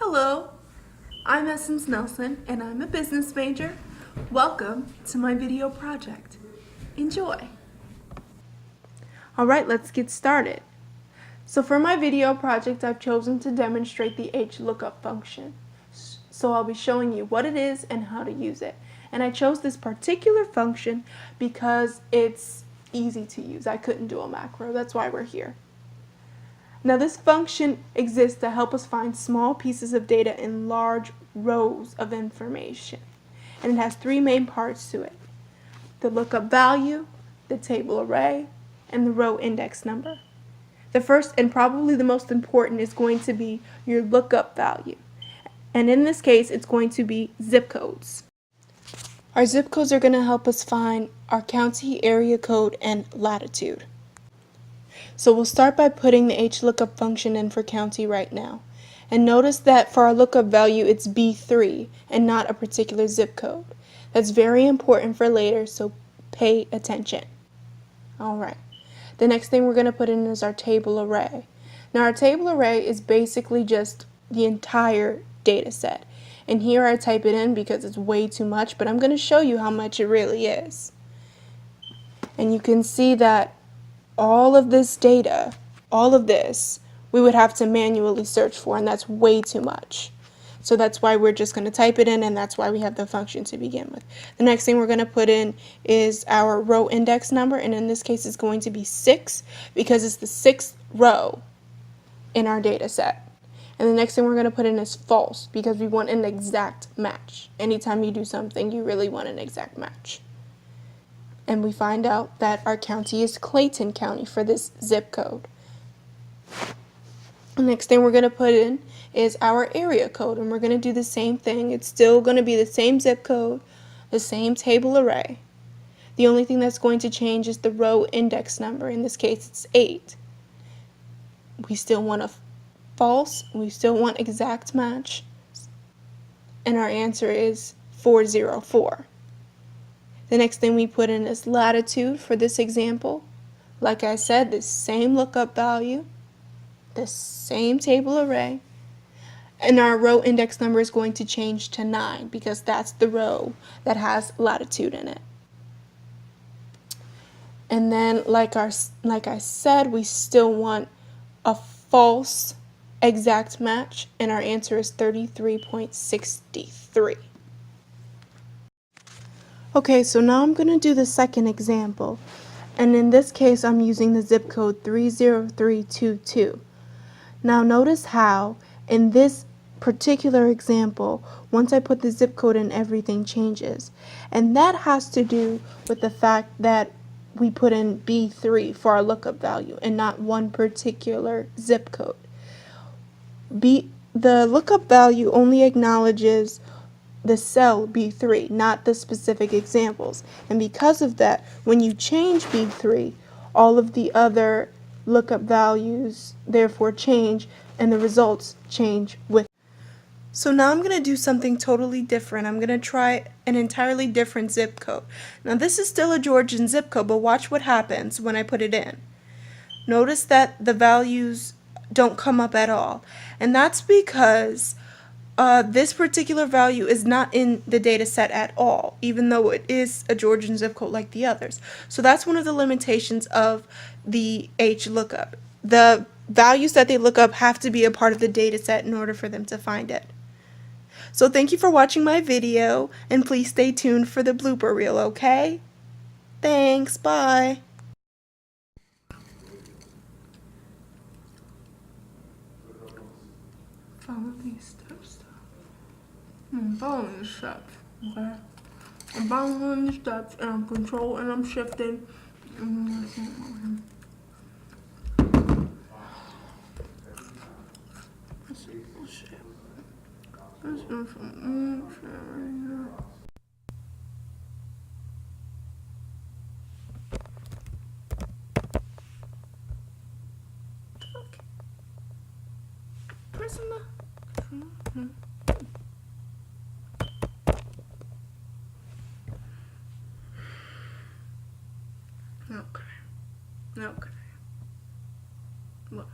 Hello, I'm Essence Nelson and I'm a business major. Welcome to my video project. Enjoy. Alright, let's get started. So for my video project, I've chosen to demonstrate the HLOOKUP function. So I'll be showing you what it is and how to use it. And I chose this particular function because it's easy to use. I couldn't do a macro, that's why we're here. Now this function exists to help us find small pieces of data in large rows of information. And it has three main parts to it: the lookup value, the table array, and the row index number. The first and probably the most important is going to be your lookup value. And in this case, it's going to be zip codes. Our zip codes are going to help us find our county, area code, and latitude. So we'll start by putting the HLOOKUP function in for county right now. And notice that for our lookup value, it's B3 and not a particular zip code. That's very important for later, so pay attention. Alright, the next thing we're going to put in is our table array. Now our table array is basically just the entire data set. And here I type it in because it's way too much, but I'm going to show you how much it really is. And you can see that all of this data, all of this, we would have to manually search for, and that's way too much. So that's why we're just going to type it in, and that's why we have the function to begin with. The next thing we're going to put in is our row index number, and in this case it's going to be 6 because it's the 6th row in our data set. And the next thing we're going to put in is false because we want an exact match. Anytime you do something, you really want an exact match. And we find out that our county is Clayton County for this zip code. The next thing we're going to put in is our area code, and we're going to do the same thing. It's still going to be the same zip code, the same table array. The only thing that's going to change is the row index number. In this case, it's 8. We still want a false, we still want exact match, and our answer is 404. The next thing we put in is latitude for this example. Like I said, the same lookup value, the same table array, and our row index number is going to change to 9 because that's the row that has latitude in it. And then, like I said, we still want a false exact match, and our answer is 33.63. Okay, so now I'm going to do the second example, and in this case I'm using the zip code 30322. Now notice how in this particular example, once I put the zip code in, everything changes, and that has to do with the fact that we put in B3 for our lookup value and not one particular zip code. The lookup value only acknowledges the cell B3, not the specific examples. And because of that, when you change B3, all of the other lookup values therefore change, and the results change with. So now I'm going to do something totally different. I'm going to try an entirely different zip code. Now this is still a Georgian zip code, but watch what happens when I put it in. Notice that the values don't come up at all. And that's because this particular value is not in the data set at all, even though it is a Georgian zip code like the others. So that's one of the limitations of the HLOOKUP. The values that they look up have to be a part of the data set in order for them to find it. So thank you for watching my video, and please stay tuned for the blooper reel, okay? Thanks, bye! Follow these steps. I'm following the steps, okay? I'm following the steps, and I'm controlling, and I'm shifting. Let's do some right now. Pressing the. Okay. Look.